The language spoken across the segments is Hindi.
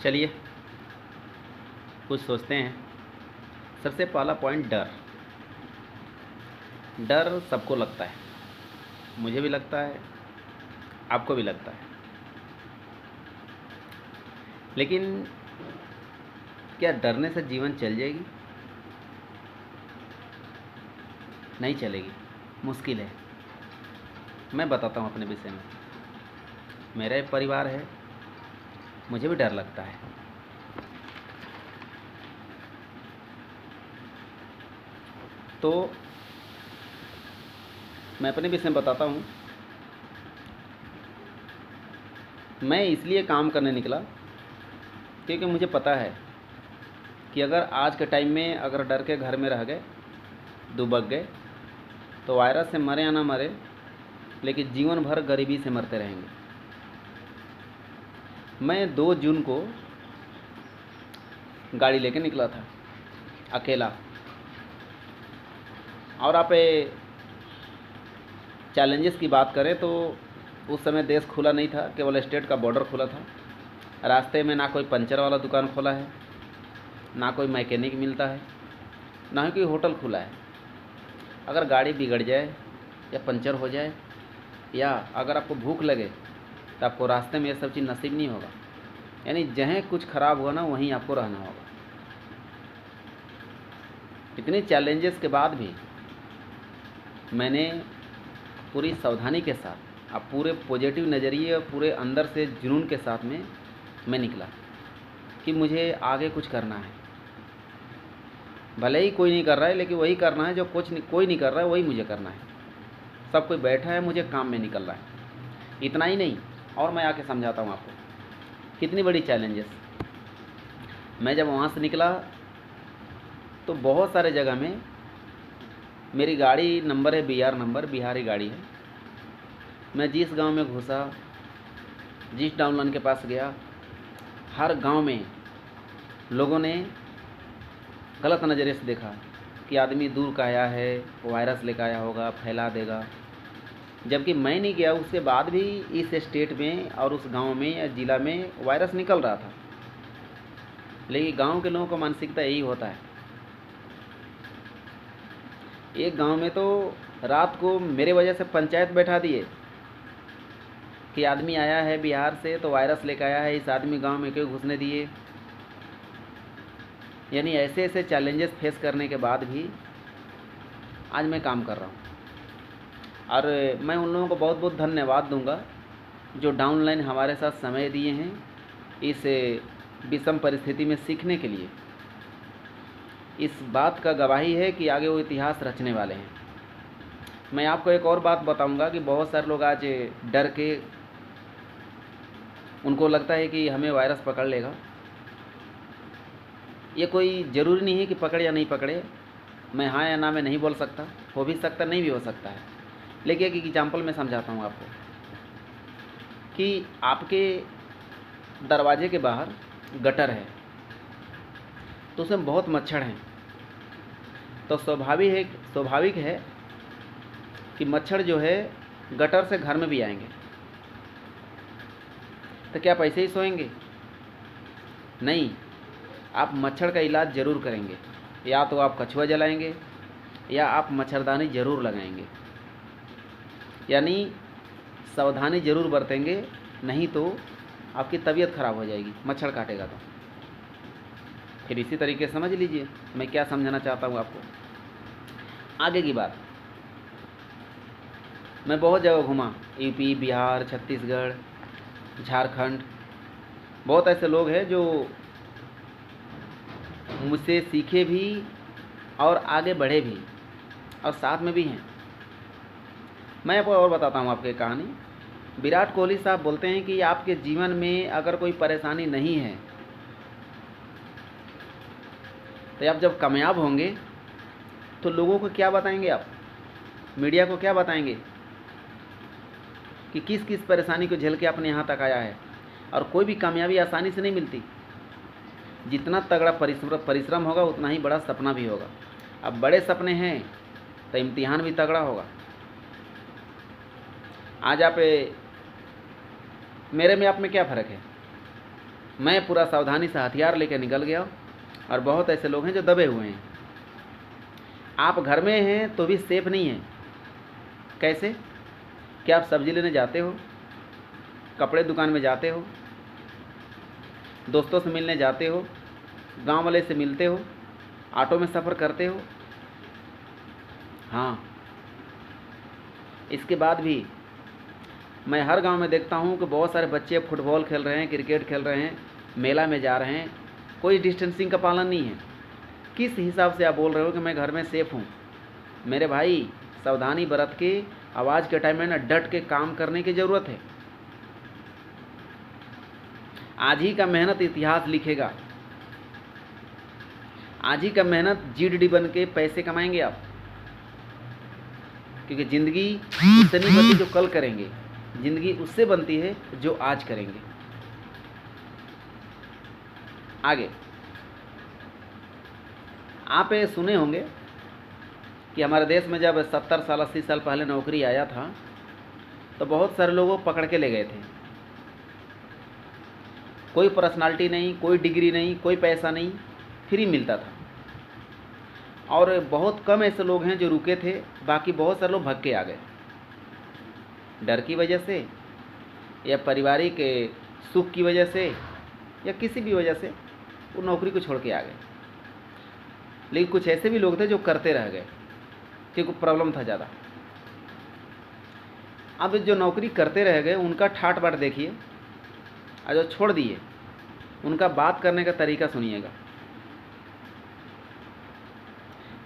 चलिए कुछ सोचते हैं। सबसे पहला पॉइंट, डर। डर सबको लगता है, मुझे भी लगता है, आपको भी लगता है। लेकिन क्या डरने से जीवन चल जाएगी? नहीं चलेगी, मुश्किल है। मैं बताता हूँ अपने विषय में। मेरा एक परिवार है, मुझे भी डर लगता है। तो मैं अपने विषय में बताता हूँ। मैं इसलिए काम करने निकला क्योंकि मुझे पता है कि अगर आज के टाइम में अगर डर के घर में रह गए, दुबक गए, तो वायरस से मरे या ना मरे, लेकिन जीवन भर गरीबी से मरते रहेंगे। मैं 2 जून को गाड़ी लेके निकला था अकेला। और आप चैलेंजेस की बात करें तो उस समय देश खुला नहीं था, केवल स्टेट का बॉर्डर खुला था। रास्ते में ना कोई पंचर वाला दुकान खोला है, ना कोई मैकेनिक मिलता है, ना ही कोई होटल खुला है। अगर गाड़ी बिगड़ जाए या पंचर हो जाए या अगर आपको भूख लगे तो आपको रास्ते में ये सब चीज़ नसीब नहीं होगा। यानी जहाँ कुछ ख़राब हुआ ना वहीं आपको रहना होगा। इतने चैलेंजेस के बाद भी मैंने पूरी सावधानी के साथ, अब पूरे पॉजिटिव नज़रिए और पूरे अंदर से जुनून के साथ में मैं निकला कि मुझे आगे कुछ करना है। भले ही कोई नहीं कर रहा है, लेकिन वही करना है जो कोई नहीं कर रहा है, वही मुझे करना है। सब कोई बैठा है, मुझे काम में निकल रहा है। इतना ही नहीं, और मैं आके समझाता हूँ आपको कितनी बड़ी चैलेंजेस। मैं जब वहाँ से निकला तो बहुत सारे जगह में मेरी गाड़ी नंबर है BR नंबर, बिहारी गाड़ी है। मैं जिस गांव में घुसा, जिस डाउनलाइन के पास गया, हर गांव में लोगों ने गलत नज़रिए से देखा कि आदमी दूर का आया है, वायरस लेकर आया होगा, फैला देगा। जबकि मैं नहीं गया, उसके बाद भी इस स्टेट में और उस गांव में या ज़िला में वायरस निकल रहा था। लेकिन गांव के लोगों का मानसिकता यही होता है। एक गांव में तो रात को मेरे वजह से पंचायत बैठा दिए कि आदमी आया है बिहार से तो वायरस लेकर आया है, इस आदमी गांव में क्यों घुसने दिए। यानी ऐसे ऐसे चैलेंजेस फेस करने के बाद भी आज मैं काम कर रहा हूँ। और मैं उन लोगों को बहुत बहुत धन्यवाद दूंगा जो डाउनलाइन हमारे साथ समय दिए हैं इस विषम परिस्थिति में सीखने के लिए। इस बात का गवाही है कि आगे वो इतिहास रचने वाले हैं। मैं आपको एक और बात बताऊंगा कि बहुत सारे लोग आज डर के, उनको लगता है कि हमें वायरस पकड़ लेगा। ये कोई ज़रूरी नहीं है कि पकड़े या नहीं पकड़े। मैं हाँ या ना में नहीं बोल सकता, हो भी सकता, नहीं भी हो सकता है। लेकिन एक एग्जाम्पल मैं समझाता हूँ आपको कि आपके दरवाजे के बाहर गटर है तो उसमें बहुत मच्छर हैं। तो स्वाभाविक है कि मच्छर जो है गटर से घर में भी आएंगे। तो क्या आप ऐसे ही सोएंगे? नहीं, आप मच्छर का इलाज ज़रूर करेंगे। या तो आप कछुआ जलाएंगे या आप मच्छरदानी ज़रूर लगाएंगे। यानी सावधानी ज़रूर बरतेंगे, नहीं तो आपकी तबीयत ख़राब हो जाएगी, मच्छर काटेगा तो। फिर इसी तरीके से समझ लीजिए मैं क्या समझाना चाहता हूँ आपको। आगे की बात, मैं बहुत जगह घूमा, यूपी, बिहार, छत्तीसगढ़, झारखंड। बहुत ऐसे लोग हैं जो मुझसे सीखे भी और आगे बढ़े भी और साथ में भी हैं। मैं आपको और बताता हूँ आपकी कहानी। विराट कोहली साहब बोलते हैं कि आपके जीवन में अगर कोई परेशानी नहीं है तो आप जब कामयाब होंगे तो लोगों को क्या बताएंगे, आप मीडिया को क्या बताएंगे कि किस किस परेशानी को झेल के आपने यहाँ तक आया है। और कोई भी कामयाबी आसानी से नहीं मिलती। जितना तगड़ा परिश्रम होगा उतना ही बड़ा सपना भी होगा। अब बड़े सपने हैं तो इम्तिहान भी तगड़ा होगा। आज आप मेरे में आप में क्या फ़र्क है? मैं पूरा सावधानी से हथियार लेकर निकल गया। और बहुत ऐसे लोग हैं जो दबे हुए हैं। आप घर में हैं तो भी सेफ नहीं हैं। कैसे? क्या आप सब्जी लेने जाते हो, कपड़े दुकान में जाते हो, दोस्तों से मिलने जाते हो, गांव वाले से मिलते हो, ऑटो में सफ़र करते हो। हाँ, इसके बाद भी मैं हर गांव में देखता हूँ कि बहुत सारे बच्चे फुटबॉल खेल रहे हैं, क्रिकेट खेल रहे हैं, मेला में जा रहे हैं, कोई डिस्टेंसिंग का पालन नहीं है। किस हिसाब से आप बोल रहे हो कि मैं घर में सेफ़ हूँ? मेरे भाई, सावधानी बरत के आवाज़ के टाइम में ना डट के काम करने की ज़रूरत है। आज ही का मेहनत इतिहास लिखेगा। आज ही का मेहनत जीडीडी बन के पैसे कमाएंगे आप, क्योंकि ज़िंदगी उससे नहीं बनती जो कल करेंगे, ज़िंदगी उससे बनती है जो आज करेंगे। आगे आप ये सुने होंगे कि हमारे देश में जब 70 साल 80 साल पहले नौकरी आया था तो बहुत सारे लोगों को पकड़ के ले गए थे। कोई पर्सनालिटी नहीं, कोई डिग्री नहीं, कोई पैसा नहीं, फ्री मिलता था। और बहुत कम ऐसे लोग हैं जो रुके थे, बाकी बहुत सारे लोग भाग के आ गए, डर की वजह से या पारिवारिक सुख की वजह से या किसी भी वजह से वो नौकरी को छोड़ के आ गए। लेकिन कुछ ऐसे भी लोग थे जो करते रह गए क्योंकि प्रॉब्लम था ज़्यादा। अब जो नौकरी करते रह गए उनका ठाट बाट देखिए, और जो छोड़ दिए उनका बात करने का तरीका सुनिएगा।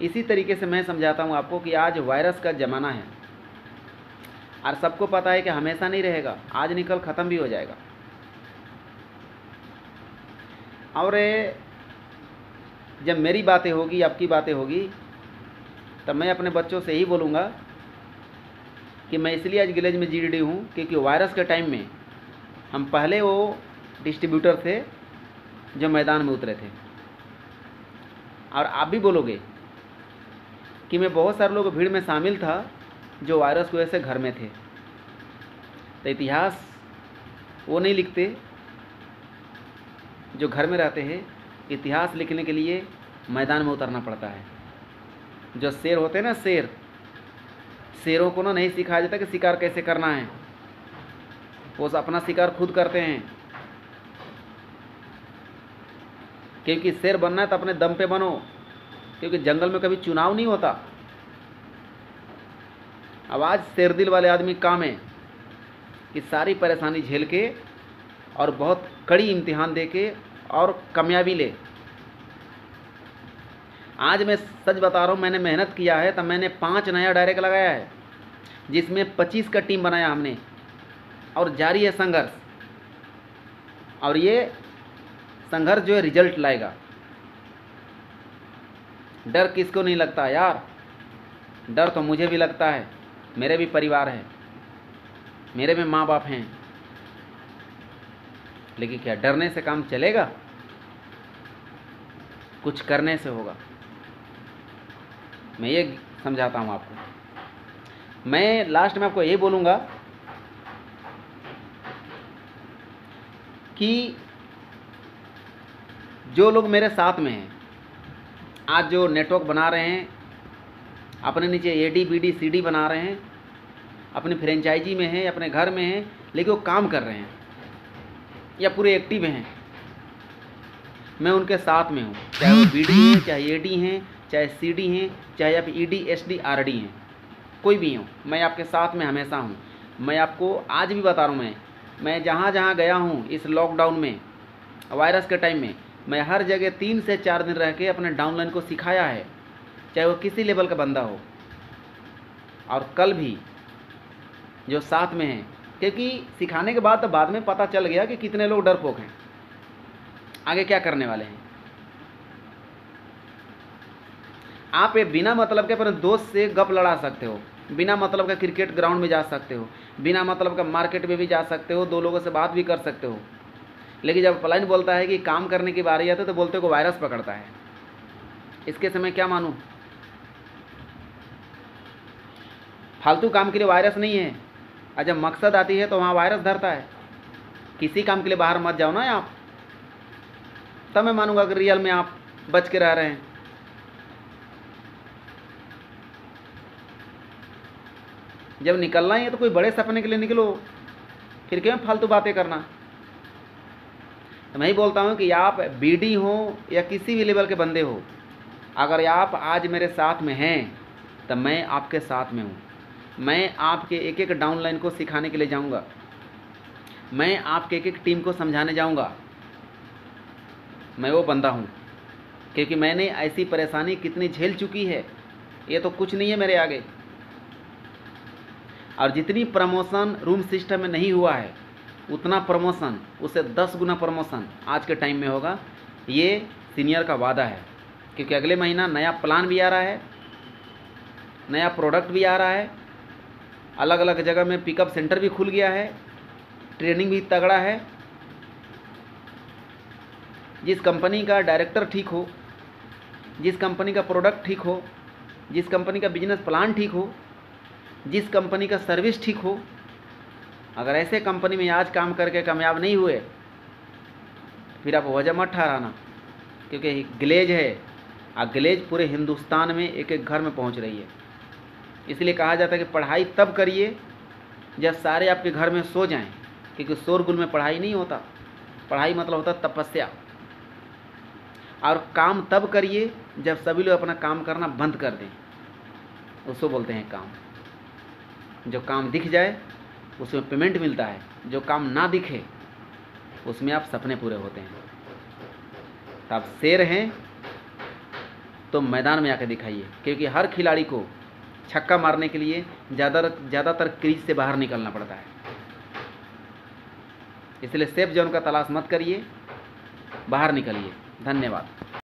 इसी तरीके से मैं समझाता हूँ आपको कि आज वायरस का ज़माना है और सबको पता है कि हमेशा नहीं रहेगा, आज निकल ख़त्म भी हो जाएगा। और जब मेरी बातें होगी, आपकी बातें होगी, तब मैं अपने बच्चों से ही बोलूँगा कि मैं इसलिए आज विलेज में जीडीडी हूँ क्योंकि वायरस के टाइम में हम पहले वो डिस्ट्रीब्यूटर थे जो मैदान में उतरे थे। और आप भी बोलोगे कि मैं बहुत सारे लोग भीड़ में शामिल था जो वायरस की वजह से घर में थे। तो इतिहास वो नहीं लिखते जो घर में रहते हैं। इतिहास लिखने के लिए मैदान में उतरना पड़ता है। जो शेर होते हैं ना, शेरों को ना नहीं सिखाया जाता कि शिकार कैसे करना है, वो अपना शिकार खुद करते हैं। क्योंकि शेर बनना है तो अपने दम पे बनो, क्योंकि जंगल में कभी चुनाव नहीं होता। अब आज शेरदिल वाले आदमी काम है कि सारी परेशानी झेल के और बहुत कड़ी इम्तिहान दे के और कामयाबी ले। आज मैं सच बता रहा हूँ, मैंने मेहनत किया है तब मैंने 5 नया डायरेक्ट लगाया है जिसमें 25 का टीम बनाया हमने, और जारी है संघर्ष। और ये संघर्ष जो है रिजल्ट लाएगा। डर किसको नहीं लगता यार? डर तो मुझे भी लगता है, मेरे भी परिवार है, मेरे भी माँ बाप हैं। लेकिन क्या डरने से काम चलेगा? कुछ करने से होगा। मैं ये समझाता हूँ आपको। मैं लास्ट में आपको ये बोलूँगा कि जो लोग मेरे साथ में हैं, आज जो नेटवर्क बना रहे हैं, अपने नीचे एडी बीडी सीडी बना रहे हैं, अपनी फ्रेंचाइजी में हैं, अपने घर में हैं, लेकिन वो काम कर रहे हैं या पूरे एक्टिव हैं, मैं उनके साथ में हूँ। चाहे वो बीडी हैं, चाहे एडी हैं, चाहे सीडी हैं, चाहे आप ईडी एसडी आरडी हैं, कोई भी हो, मैं आपके साथ में हमेशा हूँ। मैं आपको आज भी बता रहा हूँ, मैं जहाँ जहाँ गया हूँ इस लॉकडाउन में, वायरस के टाइम में, मैं हर जगह 3 से 4 दिन रह के अपने डाउनलाइन को सिखाया है, चाहे वो किसी लेवल का बंदा हो। और कल भी जो साथ में हैं, क्योंकि सिखाने के बाद तो बाद में पता चल गया कि कितने लोग डरपोक हैं, आगे क्या करने वाले हैं। आप ये बिना मतलब के अपने दोस्त से गप लड़ा सकते हो, बिना मतलब का क्रिकेट ग्राउंड में जा सकते हो, बिना मतलब का मार्केट में भी जा सकते हो, 2 लोगों से बात भी कर सकते हो। लेकिन जब प्लान बोलता है कि काम करने की बारी आती है तो बोलते को वायरस पकड़ता है। इसके समय क्या मानूं? फालतू काम के लिए वायरस नहीं है, और जब मकसद आती है तो वहाँ वायरस धरता है। किसी काम के लिए बाहर मत जाओ ना आप, तब मैं मानूंगा कि रियल में आप बच के रह रहे हैं। जब निकलना ही है तो कोई बड़े सपने के लिए निकलो, फिर क्यों फालतू बातें करना। तो मैं ही बोलता हूँ कि आप बीडी हो या किसी भी लेवल के बंदे हो, अगर आप आज मेरे साथ में हैं तो मैं आपके साथ में हूँ। मैं आपके एक एक डाउनलाइन को सिखाने के लिए जाऊँगा, मैं आपके एक एक टीम को समझाने जाऊँगा। मैं वो बंदा हूँ, क्योंकि मैंने ऐसी परेशानी कितनी झेल चुकी है, ये तो कुछ नहीं है मेरे आगे। और जितनी प्रमोशन रूम सिस्टम में नहीं हुआ है, उतना प्रमोशन, उससे 10 गुना प्रमोशन आज के टाइम में होगा। ये सीनियर का वादा है, क्योंकि अगले महीना नया प्लान भी आ रहा है, नया प्रोडक्ट भी आ रहा है, अलग अलग जगह में पिकअप सेंटर भी खुल गया है, ट्रेनिंग भी तगड़ा है। जिस कंपनी का डायरेक्टर ठीक हो, जिस कंपनी का प्रोडक्ट ठीक हो, जिस कंपनी का बिजनेस प्लान ठीक हो, जिस कंपनी का सर्विस ठीक हो, अगर ऐसे कंपनी में आज काम करके कामयाब नहीं हुए, फिर आप वजह मत ठहराना, क्योंकि ग्लेज है, और ग्लेज पूरे हिंदुस्तान में एक एक घर में पहुंच रही है। इसलिए कहा जाता है कि पढ़ाई तब करिए जब सारे आपके घर में सो जाएं, क्योंकि शोरगुल में पढ़ाई नहीं होता। पढ़ाई मतलब होता तपस्या। और काम तब करिए जब सभी लोग अपना काम करना बंद कर दें, उसको बोलते हैं काम। जो काम दिख जाए उसमें पेमेंट मिलता है, जो काम ना दिखे उसमें आप सपने पूरे होते हैं। तो आप शेर हैं तो मैदान में आकर दिखाइए, क्योंकि हर खिलाड़ी को छक्का मारने के लिए ज़्यादातर क्रीज से बाहर निकलना पड़ता है। इसलिए सेफ जोन का तलाश मत करिए, बाहर निकलिए। धन्यवाद।